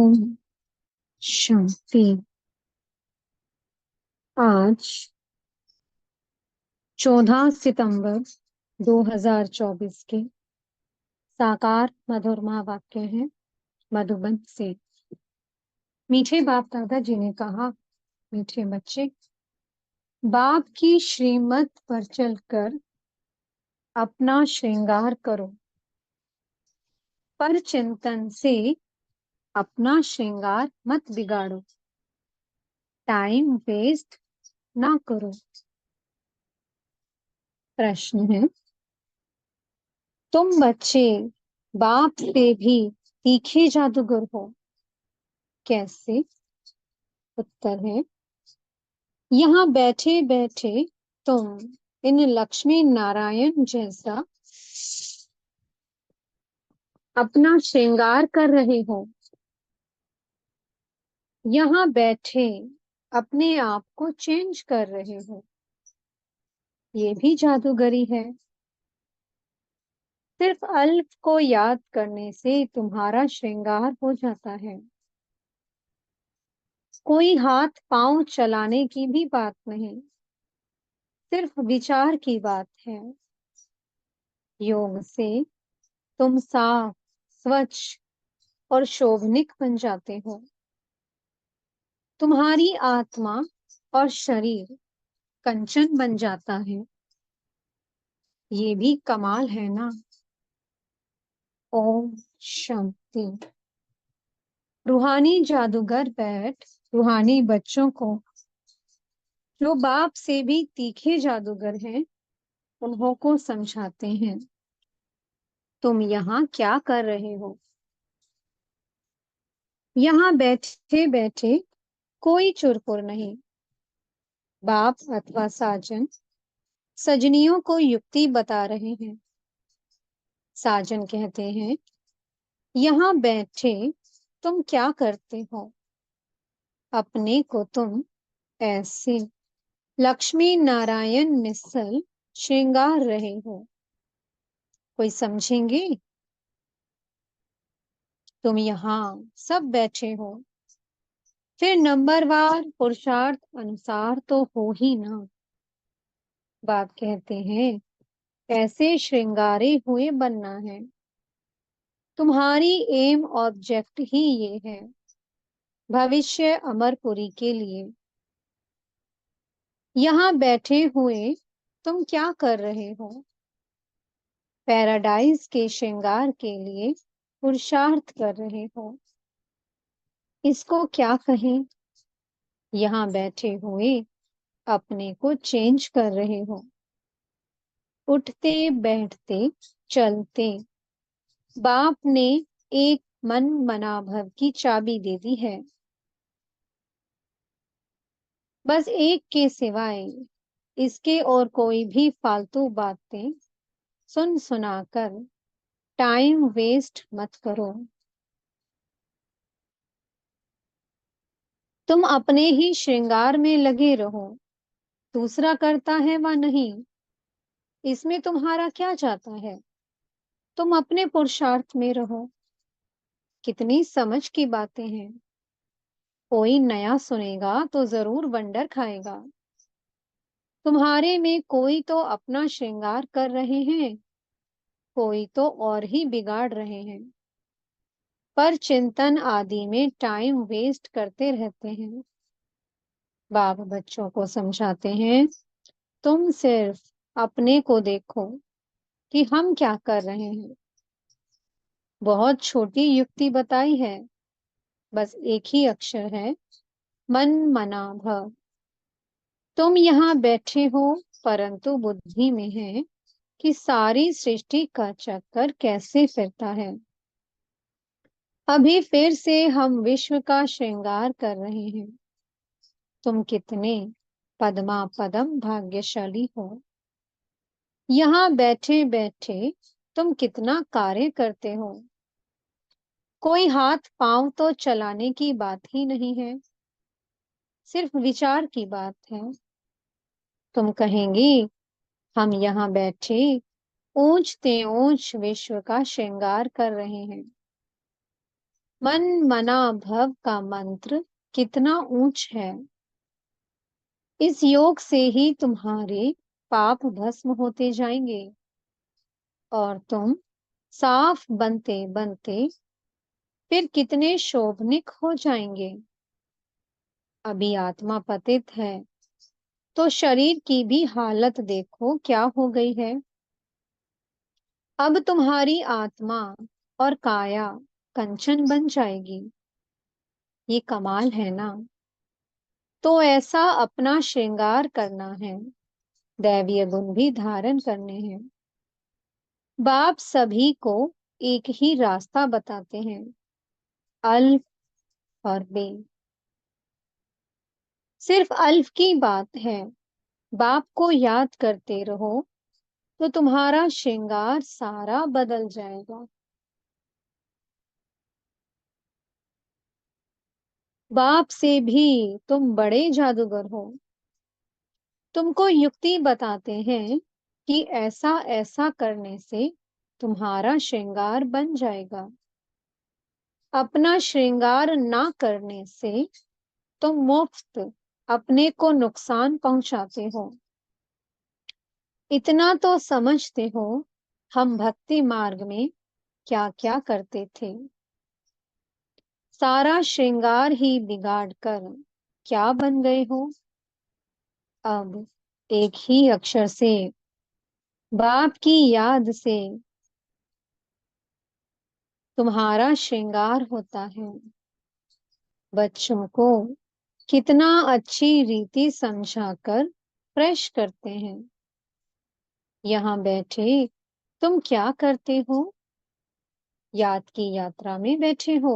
ओम शांति। आज 14 सितंबर 2024 के साकार मधुर महावाक्य हैं मधुबन से। मीठे बाप दादा जी ने कहा, मीठे बच्चे, बाप की श्रीमत पर चलकर अपना श्रृंगार करो, पर चिंतन से अपना श्रृंगार मत बिगाड़ो, टाइम वेस्ट ना करो। प्रश्न है, तुम बच्चे बाप से भी तीखे जादूगर हो, कैसे? उत्तर है, यहाँ बैठे बैठे तुम इन लक्ष्मी नारायण जैसा अपना श्रृंगार कर रहे हो। यहाँ बैठे अपने आप को चेंज कर रहे हो, ये भी जादूगरी है। सिर्फ अल्प को याद करने से तुम्हारा श्रृंगार हो जाता है। कोई हाथ पांव चलाने की भी बात नहीं, सिर्फ विचार की बात है। योग से तुम साफ, स्वच्छ और शोभनिक बन जाते हो। तुम्हारी आत्मा और शरीर कंचन बन जाता है। ये भी कमाल है ना। ओम शांति। रूहानी जादूगर बैठ रूहानी बच्चों को, जो बाप से भी तीखे जादूगर हैं, उन्हों को समझाते हैं, तुम यहाँ क्या कर रहे हो। यहाँ बैठे बैठे कोई चुरपुर नहीं। बाप अथवा साजन सजनियों को युक्ति बता रहे हैं। साजन कहते हैं, यहाँ बैठे तुम क्या करते हो। अपने को तुम ऐसे लक्ष्मी नारायण मिसल श्रृंगार रहे हो। कोई समझेंगे? तुम यहाँ सब बैठे हो, फिर नंबरवार पुरुषार्थ अनुसार तो हो ही ना। बाप कहते हैं, ऐसे श्रृंगारे हुए बनना है। तुम्हारी एम ऑब्जेक्ट ही ये है, भविष्य अमरपुरी के लिए। यहाँ बैठे हुए तुम क्या कर रहे हो। पैराडाइज के श्रृंगार के लिए पुरुषार्थ कर रहे हो। इसको क्या कहें। यहाँ बैठे हुए अपने को चेंज कर रहे हो। उठते बैठते चलते बाप ने एक मन मनाभव की चाबी दे दी है। बस एक के सिवाय इसके और कोई भी फालतू बातें सुन सुनाकर टाइम वेस्ट मत करो। तुम अपने ही श्रृंगार में लगे रहो, दूसरा करता है व नहीं, इसमें तुम्हारा क्या जाता है। तुम अपने पुरुषार्थ में रहो। कितनी समझ की बातें हैं। कोई नया सुनेगा तो जरूर वंडर खाएगा। तुम्हारे में कोई तो अपना श्रृंगार कर रहे हैं, कोई तो और ही बिगाड़ रहे हैं, पर चिंतन आदि में टाइम वेस्ट करते रहते हैं। बाप बच्चों को समझाते हैं, तुम सिर्फ अपने को देखो कि हम क्या कर रहे हैं। बहुत छोटी युक्ति बताई है, बस एक ही अक्षर है, मन मना भव। तुम यहाँ बैठे हो, परंतु बुद्धि में है कि सारी सृष्टि का चक्कर कैसे फिरता है। अभी फिर से हम विश्व का श्रृंगार कर रहे हैं। तुम कितने पद्मा पदम भाग्यशाली हो। यहाँ बैठे बैठे तुम कितना कार्य करते हो। कोई हाथ पांव तो चलाने की बात ही नहीं है, सिर्फ विचार की बात है। तुम कहेंगी, हम यहाँ बैठे ऊंचते ऊंच विश्व का श्रृंगार कर रहे हैं। मन मना भव का मंत्र कितना ऊंच है। इस योग से ही तुम्हारे पाप भस्म होते जाएंगे और तुम साफ बनते बनते फिर कितने शोभनिक हो जाएंगे। अभी आत्मा पतित है तो शरीर की भी हालत देखो क्या हो गई है। अब तुम्हारी आत्मा और काया कंचन बन जाएगी। ये कमाल है ना। तो ऐसा अपना श्रृंगार करना है, दैवीय गुण भी धारण करने हैं। बाप सभी को एक ही रास्ता बताते हैं, अल्फ और बे। सिर्फ अल्फ की बात है, बाप को याद करते रहो तो तुम्हारा श्रृंगार सारा बदल जाएगा। बाप से भी तुम बड़े जादूगर हो। तुमको युक्ति बताते हैं कि ऐसा ऐसा करने से तुम्हारा श्रृंगार बन जाएगा। अपना श्रृंगार ना करने से तुम मुफ्त अपने को नुकसान पहुंचाते हो। इतना तो समझते हो हम भक्ति मार्ग में क्या क्या करते थे। सारा श्रृंगार ही बिगाड़ कर क्या बन गए हो। अब एक ही अक्षर से, बाप की याद से तुम्हारा श्रृंगार होता है। बच्चों को कितना अच्छी रीति समझाकर फ्रेश करते हैं। यहाँ बैठे तुम क्या करते हो। याद की यात्रा में बैठे हो।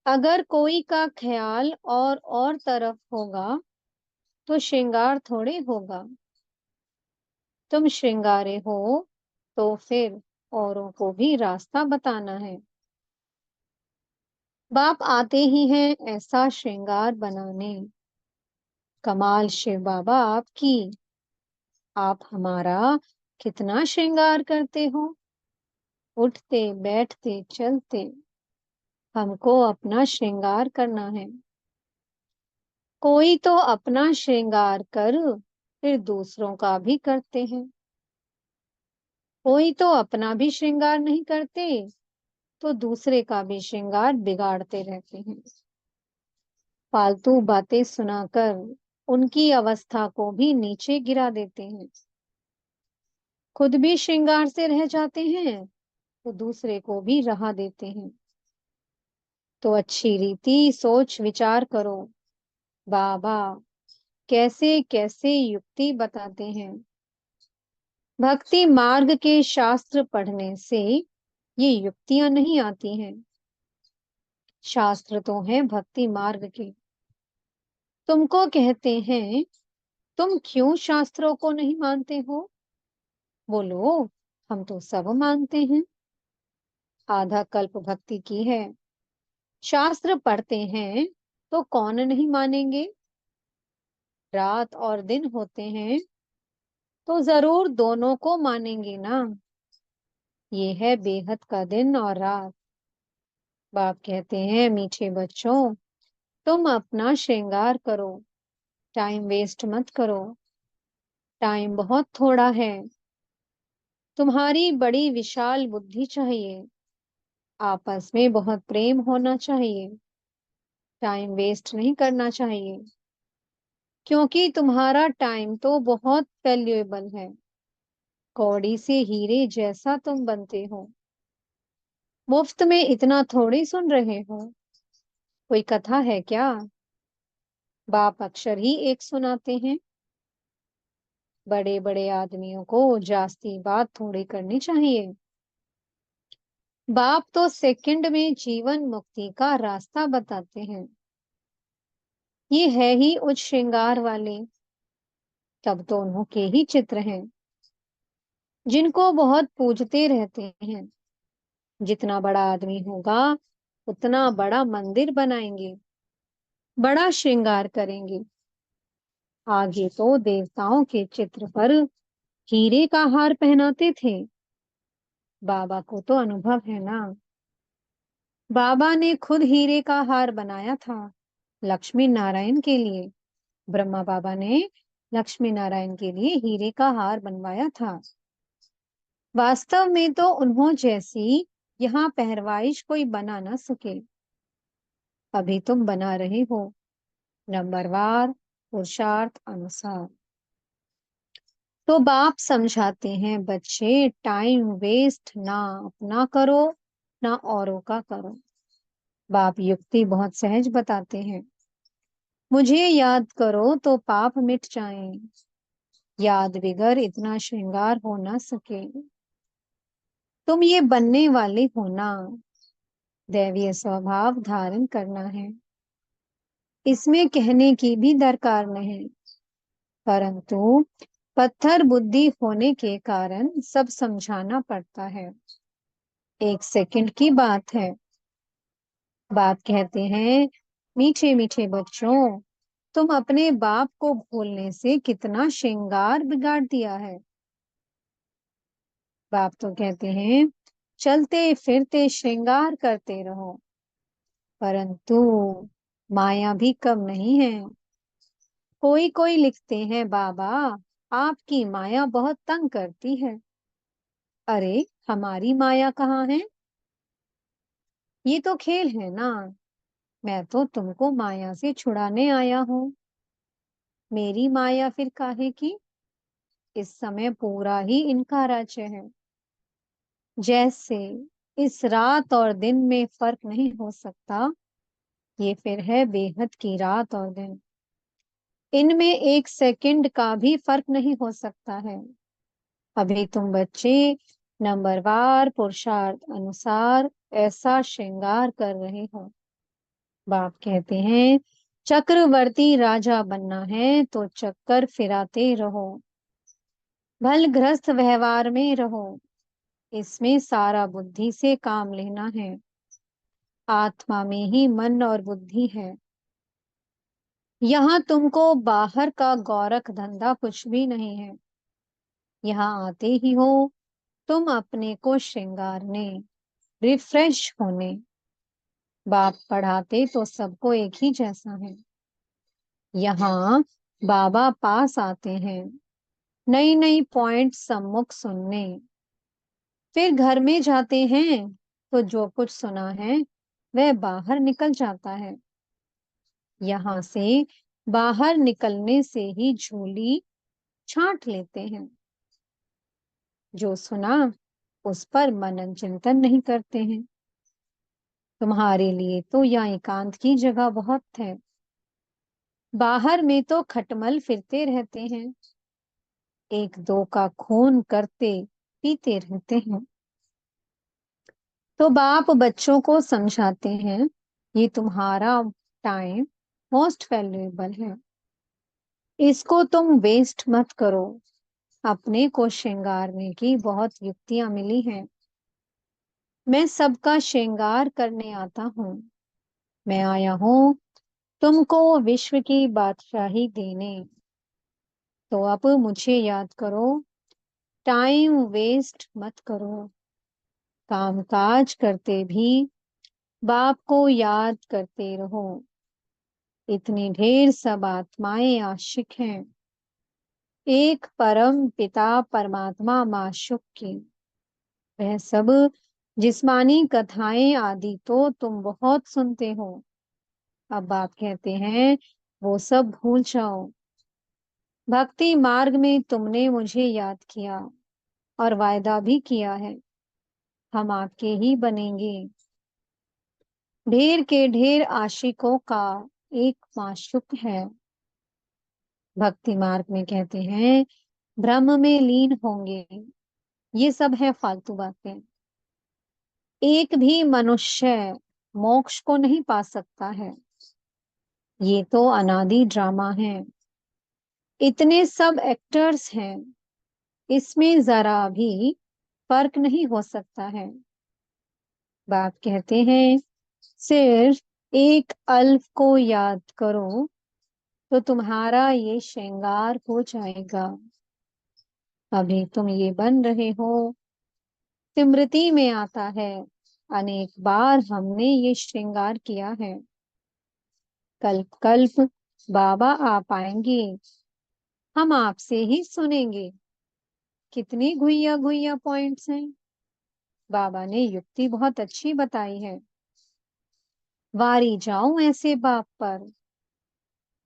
अगर कोई का ख्याल और तरफ होगा तो श्रृंगार थोड़े होगा। तुम श्रृंगारे हो तो फिर औरों को भी रास्ता बताना है। बाप आते ही हैं ऐसा श्रृंगार बनाने। कमाल शिव बाबा आपकी। आप हमारा कितना श्रृंगार करते हो। उठते बैठते चलते हमको अपना श्रृंगार करना है। कोई तो अपना श्रृंगार कर फिर दूसरों का भी करते हैं। कोई तो अपना भी श्रृंगार नहीं करते तो दूसरे का भी श्रृंगार बिगाड़ते रहते हैं। फालतू बातें सुनाकर उनकी अवस्था को भी नीचे गिरा देते हैं। खुद भी श्रृंगार से रह जाते हैं तो दूसरे को भी रहा देते हैं। तो अच्छी रीति सोच विचार करो। बाबा कैसे कैसे युक्ति बताते हैं। भक्ति मार्ग के शास्त्र पढ़ने से ये युक्तियां नहीं आती हैं। शास्त्र तो हैं भक्ति मार्ग के। तुमको कहते हैं तुम क्यों शास्त्रों को नहीं मानते हो। बोलो हम तो सब मानते हैं। आधा कल्प भक्ति की है। शास्त्र पढ़ते हैं तो कौन नहीं मानेंगे। रात और दिन होते हैं तो जरूर दोनों को मानेंगे ना। ये है बेहद का दिन और रात। बाप कहते हैं मीठे बच्चों, तुम अपना श्रृंगार करो, टाइम वेस्ट मत करो। टाइम बहुत थोड़ा है। तुम्हारी बड़ी विशाल बुद्धि चाहिए। आपस में बहुत प्रेम होना चाहिए। टाइम वेस्ट नहीं करना चाहिए क्योंकि तुम्हारा टाइम तो बहुत वैल्यूएबल है। कौड़ी से हीरे जैसा तुम बनते हो। मुफ्त में इतना थोड़ी सुन रहे हो। कोई कथा है क्या। बाप अक्षर ही एक सुनाते हैं। बड़े बड़े आदमियों को जास्ती बात थोड़ी करनी चाहिए। बाप तो सेकंड में जीवन मुक्ति का रास्ता बताते हैं। ये है ही उच्च श्रृंगार वाले। तब तो उन्हों के ही चित्र हैं जिनको बहुत पूजते रहते हैं। जितना बड़ा आदमी होगा उतना बड़ा मंदिर बनाएंगे, बड़ा श्रृंगार करेंगे। आगे तो देवताओं के चित्र पर हीरे का हार पहनाते थे। बाबा को तो अनुभव है ना। बाबा ने खुद हीरे का हार बनाया था लक्ष्मी नारायण के लिए। ब्रह्मा बाबा ने लक्ष्मी नारायण के लिए हीरे का हार बनवाया था। वास्तव में तो उन्हों जैसी यहाँ पहरवाइश कोई बना ना सके। अभी तुम बना रहे हो, नंबरवार पुरुषार्थ अनुसार। तो बाप समझाते हैं, बच्चे टाइम वेस्ट ना अपना करो ना औरों का करो। बाप युक्ति बहुत सहज बताते हैं। मुझे याद करो तो पाप मिट जाएं, याद बिगर इतना श्रृंगार हो ना सके। तुम ये बनने वाले हो ना, दैवीय स्वभाव धारण करना है। इसमें कहने की भी दरकार नहीं, परंतु पत्थर बुद्धि होने के कारण सब समझाना पड़ता है। एक सेकंड की बात है। बाप कहते हैं, मीठे मीठे बच्चों, तुम अपने बाप को भूलने से कितना श्रृंगार बिगाड़ दिया है। बाप तो कहते हैं, चलते फिरते श्रृंगार करते रहो, परंतु माया भी कम नहीं है। कोई कोई लिखते हैं, बाबा आपकी माया बहुत तंग करती है। अरे हमारी माया कहाँ है? ये तो खेल है ना। मैं तो तुमको माया से छुड़ाने आया हूँ। मेरी माया फिर काहे की? इस समय पूरा ही इनका राज्य है। जैसे इस रात और दिन में फर्क नहीं हो सकता, ये फिर है बेहद की रात और दिन। इनमें एक सेकंड का भी फर्क नहीं हो सकता है। अभी तुम बच्चे नंबरवार पुरुषार्थ अनुसार ऐसा श्रृंगार कर रहे हो। बाप कहते हैं, चक्रवर्ती राजा बनना है तो चक्कर फिराते रहो, भल ग्रस्त व्यवहार में रहो। इसमें सारा बुद्धि से काम लेना है। आत्मा में ही मन और बुद्धि है। यहाँ तुमको बाहर का गौरख धंधा कुछ भी नहीं है। यहाँ आते ही हो तुम अपने को श्रृंगारने, रिफ्रेश होने। बाप पढ़ाते तो सबको एक ही जैसा है। यहाँ बाबा पास आते हैं नई नई पॉइंट सम्मुख सुनने, फिर घर में जाते हैं तो जो कुछ सुना है वह बाहर निकल जाता है। यहाँ से बाहर निकलने से ही झोली छांट लेते हैं। जो सुना उस पर मनन चिंतन नहीं करते हैं। तुम्हारे लिए तो यहाँ एकांत की जगह बहुत है। बाहर में तो खटमल फिरते रहते हैं, एक दो का खून करते पीते रहते हैं। तो बाप बच्चों को समझाते हैं, ये तुम्हारा टाइम मोस्ट वैल्यूएबल है, इसको तुम वेस्ट मत करो। अपने को श्रृंगारने की बहुत युक्तियां मिली हैं। मैं सबका श्रृंगार करने आता हूँ। मैं आया हूँ तुमको विश्व की बादशाही देने। तो अब मुझे याद करो, टाइम वेस्ट मत करो। कामकाज करते भी बाप को याद करते रहो। इतनी ढेर सब आत्माएं आशिक हैं एक परम पिता परमात्मा माशुक की। वह सब जिस्मानी कथाएं आदि तो तुम बहुत सुनते हो। अब बाप कहते हैं, वो सब भूल जाओ। भक्ति मार्ग में तुमने मुझे याद किया और वायदा भी किया है, हम आपके ही बनेंगे। ढेर के ढेर आशिकों का एक माशुक है। भक्ति मार्ग में कहते हैं, ब्रह्म में लीन होंगे। ये सब है फालतू बातें। एक भी मनुष्य मोक्ष को नहीं पा सकता है। ये तो अनादि ड्रामा है। इतने सब एक्टर्स हैं, इसमें जरा भी फर्क नहीं हो सकता है। बाप कहते हैं, सिर्फ एक अल्फ को याद करो तो तुम्हारा ये श्रृंगार हो जाएगा। अभी तुम ये बन रहे हो। स्मृति में आता है, अनेक बार हमने ये श्रृंगार किया है। कल्प कल्प बाबा आ पाएंगे, हम आपसे ही सुनेंगे। कितनी घुइया घुइया पॉइंट्स हैं। बाबा ने युक्ति बहुत अच्छी बताई है। वारी जाऊं ऐसे बाप पर।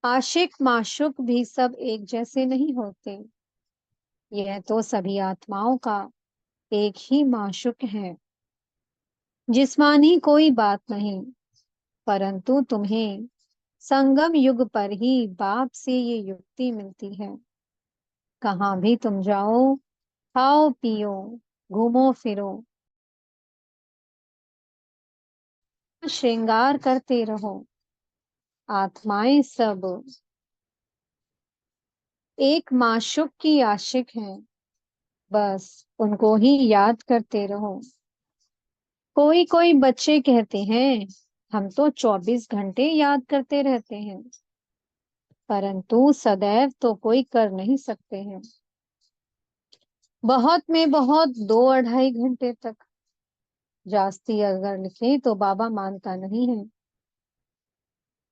आशिक माशुक भी सब एक जैसे नहीं होते। यह तो सभी आत्माओं का एक ही माशुक है। जिस्मानी कोई बात नहीं, परंतु तुम्हें संगम युग पर ही बाप से ये युक्ति मिलती है। कहाँ भी तुम जाओ, खाओ पियो, घूमो फिरो, श्रृंगार करते रहो। आत्माएं सब एक माशुक की आशिक हैं, बस उनको ही याद करते रहो। कोई कोई बच्चे कहते हैं हम तो 24 घंटे याद करते रहते हैं, परंतु सदैव तो कोई कर नहीं सकते हैं। बहुत में बहुत 2-2.5 घंटे तक। जास्ती अगर लिखे तो बाबा मानता नहीं है।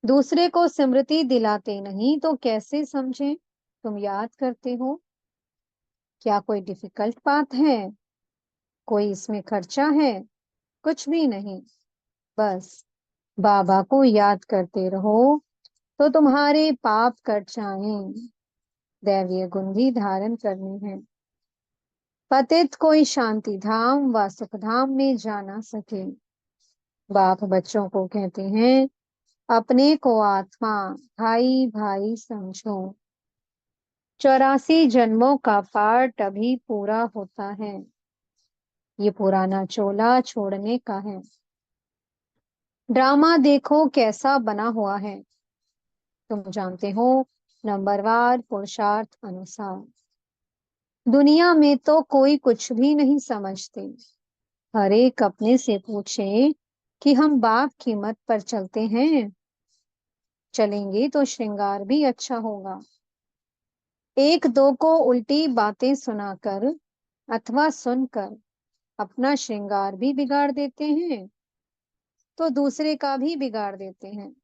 दूसरे को स्मृति दिलाते नहीं तो कैसे समझे तुम याद करते हो। क्या कोई डिफिकल्ट बात है? कोई इसमें खर्चा है? कुछ भी नहीं। बस बाबा को याद करते रहो तो तुम्हारे पाप कट जाएं। दैवीय गुण भी धारण करनी है। पतित कोई शांति धाम व सुख धाम में जा ना सके। बाप बच्चों को कहते हैं अपने को आत्मा भाई भाई समझो। 84 जन्मों का पार्ट अभी पूरा होता है। ये पुराना चोला छोड़ने का है। ड्रामा देखो कैसा बना हुआ है। तुम जानते हो, नंबरवार पुरुषार्थ अनुसार। दुनिया में तो कोई कुछ भी नहीं समझते। हर एक अपने से पूछे कि हम बाप की मत पर चलते हैं। चलेंगे तो श्रृंगार भी अच्छा होगा। एक दो को उल्टी बातें सुनाकर अथवा सुनकर अपना श्रृंगार भी बिगाड़ देते हैं, तो दूसरे का भी बिगाड़ देते हैं।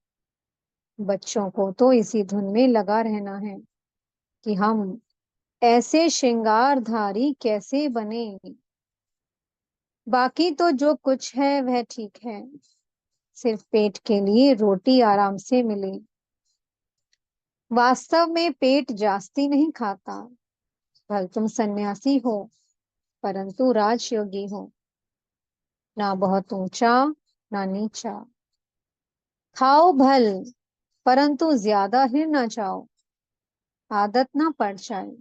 बच्चों को तो इसी धुन में लगा रहना है कि हम ऐसे श्रृंगारधारी कैसे बने। बाकी तो जो कुछ है वह ठीक है, सिर्फ पेट के लिए रोटी आराम से मिले। वास्तव में पेट जास्ती नहीं खाता। भल तुम सन्यासी हो, परंतु राजयोगी हो। ना बहुत ऊंचा ना नीचा। खाओ भल, परंतु ज्यादा ही ना जाओ, आदत ना पड़ जाए।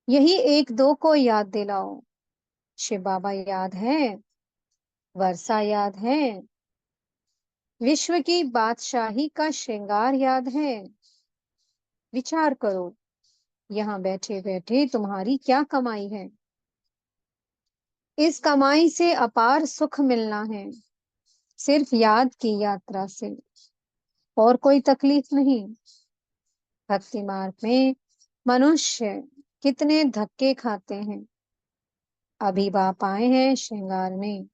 यही एक दो को याद दिलाओ। शिव बाबा याद है, वर्षा याद है, विश्व की बादशाही का श्रृंगार याद है। विचार करो, यहाँ बैठे बैठे तुम्हारी क्या कमाई है। इस कमाई से अपार सुख मिलना है, सिर्फ याद की यात्रा से, और कोई तकलीफ नहीं। भक्ति मार्ग में मनुष्य कितने धक्के खाते हैं। अभी बाप आए हैं श्रृंगार में,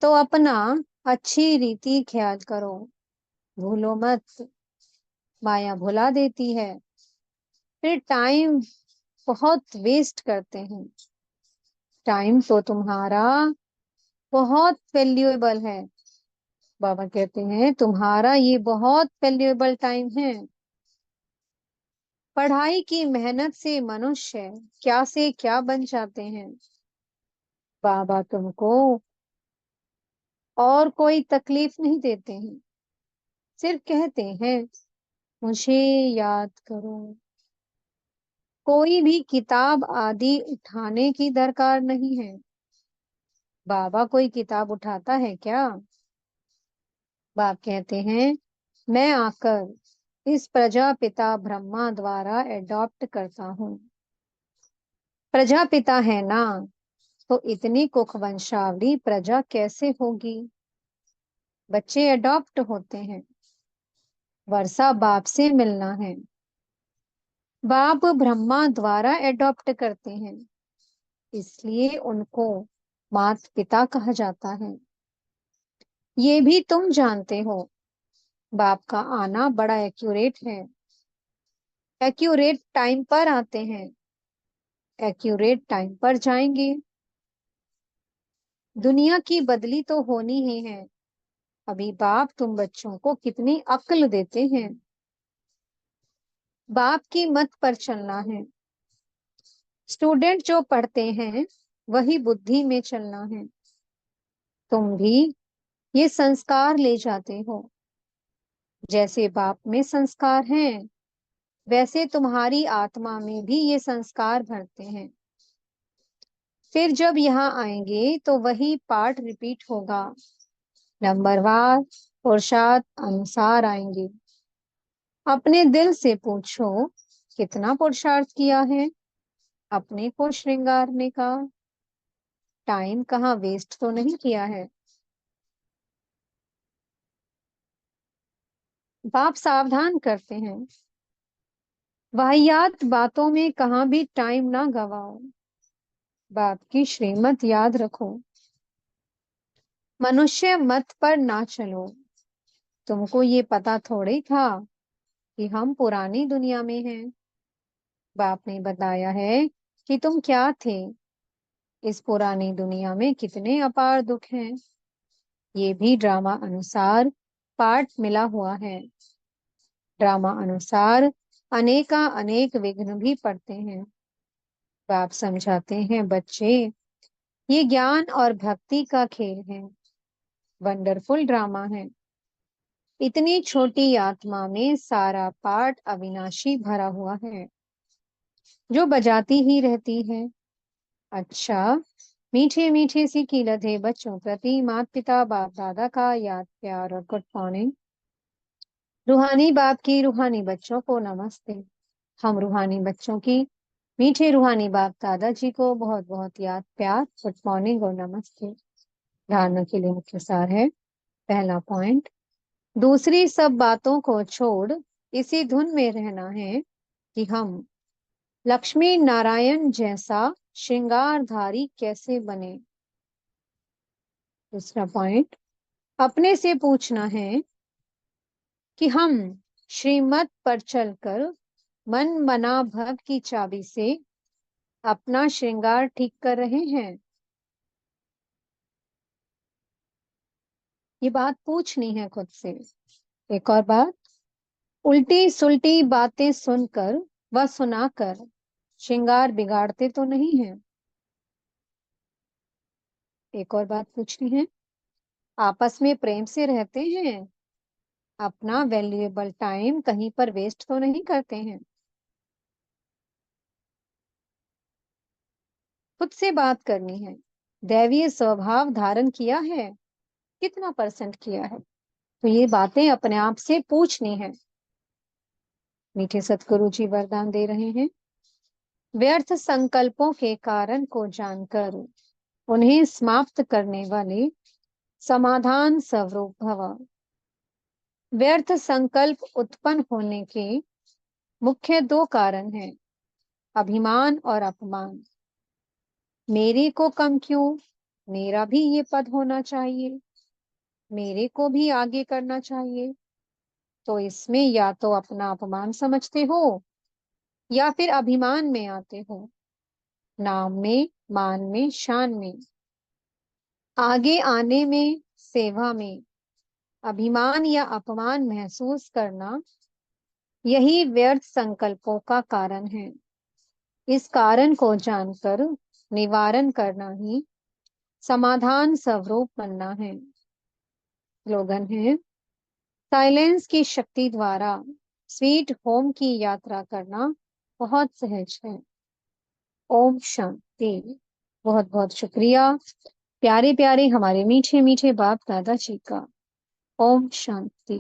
तो अपना अच्छी रीति ख्याल करो। भूलो मत, माया भुला देती है। फिर टाइम बहुत वेस्ट करते हैं। टाइम तो तुम्हारा बहुत वैल्यूएबल है। बाबा कहते हैं तुम्हारा ये बहुत वैल्यूएबल टाइम है। पढ़ाई की मेहनत से मनुष्य क्या से क्या बन जाते हैं। बाबा तुमको और कोई तकलीफ नहीं देते हैं, सिर्फ कहते हैं मुझे याद करो। कोई भी किताब आदि उठाने की दरकार नहीं है। बाबा कोई किताब उठाता है क्या? बाप कहते हैं मैं आकर इस प्रजापिता ब्रह्मा द्वारा एडॉप्ट करता हूँ। प्रजापिता है ना, तो इतनी कुख वंशावली प्रजा कैसे होगी। बच्चे अडॉप्ट होते हैं। वर्षा बाप से मिलना है। बाप ब्रह्मा द्वारा एडॉप्ट करते हैं। इसलिए उनको माता पिता कहा जाता है। ये भी तुम जानते हो, बाप का आना बड़ा एक्यूरेट है। एक्यूरेट टाइम पर आते हैं, एक्यूरेट टाइम पर जाएंगे। दुनिया की बदली तो होनी ही है। अभी बाप तुम बच्चों को कितनी अक्ल देते हैं। बाप की मत पर चलना है। स्टूडेंट जो पढ़ते हैं वही बुद्धि में चलना है। तुम भी ये संस्कार ले जाते हो। जैसे बाप में संस्कार हैं, वैसे तुम्हारी आत्मा में भी ये संस्कार भरते हैं। फिर जब यहाँ आएंगे तो वही पाठ रिपीट होगा। नंबरवार पुरुषार्थ अनुसार आएंगे। अपने दिल से पूछो, कितना पुरुषार्थ किया है अपने को श्रृंगारने का। टाइम कहाँ वेस्ट तो नहीं किया है। बाप सावधान करते हैं, वाहियात बातों में कहाँ भी टाइम ना गवाओ। बाप की श्रीमत याद रखो। मनुष्य मत पर ना चलो। तुमको ये पता थोड़ी था कि हम पुरानी दुनिया में हैं। बाप ने बताया है कि तुम क्या थे। इस पुरानी दुनिया में कितने अपार दुख हैं। ये भी ड्रामा अनुसार पाठ मिला हुआ है। ड्रामा अनुसार अनेका अनेक विघ्न भी पड़ते हैं। बाप समझाते हैं, बच्चे ये ज्ञान और भक्ति का खेल है। वंडरफुल ड्रामा है। इतनी छोटी आत्मा में सारा पाठ अविनाशी भरा हुआ है, जो बजाती ही रहती है। अच्छा, मीठे मीठे सी कीलत बच्चों प्रति माता पिता बाप दादा का याद प्यार और गुड मॉर्निंग। रूहानी बाप की रूहानी बच्चों को नमस्ते। हम रूहानी बच्चों की मीठे रूहानी बाप दादाजी को बहुत बहुत याद प्यार गुड मॉर्निंग और नमस्ते। धारणा के लिए मुख्य सार है। पहला पॉइंट, दूसरी सब बातों को छोड़ इसी धुन में रहना है कि हम लक्ष्मी नारायण जैसा श्रृंगारधारी कैसे बने। दूसरा पॉइंट, अपने से पूछना है कि हम श्रीमत पर चलकर मन मना भव की चाबी से अपना श्रृंगार ठीक कर रहे हैं। ये बात पूछनी है खुद से। एक और बात, उल्टी सुल्टी बातें सुनकर व सुनाकर श्रृंगार बिगाड़ते तो नहीं है। एक और बात पूछनी है, आपस में प्रेम से रहते हैं। अपना वैल्यूएबल टाइम कहीं पर वेस्ट तो नहीं करते हैं। खुद से बात करनी है। दैवीय स्वभाव धारण किया है, कितना परसेंट किया है। तो ये बातें अपने आप से पूछनी है। मीठे सतगुरु जी वरदान दे रहे हैं, व्यर्थ संकल्पों के कारण को जानकर उन्हें समाप्त करने वाले समाधान स्वरूप भव। व्यर्थ संकल्प उत्पन्न होने के मुख्य दो कारण हैं, अभिमान और अपमान। मेरे को कम क्यों, मेरा भी ये पद होना चाहिए, मेरे को भी आगे करना चाहिए। तो इसमें या तो अपना अपमान समझते हो या फिर अभिमान में आते हो। नाम में, मान में, शान में, आगे आने में, सेवा में अभिमान या अपमान महसूस करना, यही व्यर्थ संकल्पों का कारण है। इस कारण को जानकर निवारण करना ही समाधान स्वरूप बनना है। स्लोगन है, साइलेंस की शक्ति द्वारा स्वीट होम की यात्रा करना बहुत सहज है। ओम शांति। बहुत बहुत शुक्रिया प्यारे प्यारे हमारे मीठे मीठे बाप दादा जी का। ओम शांति।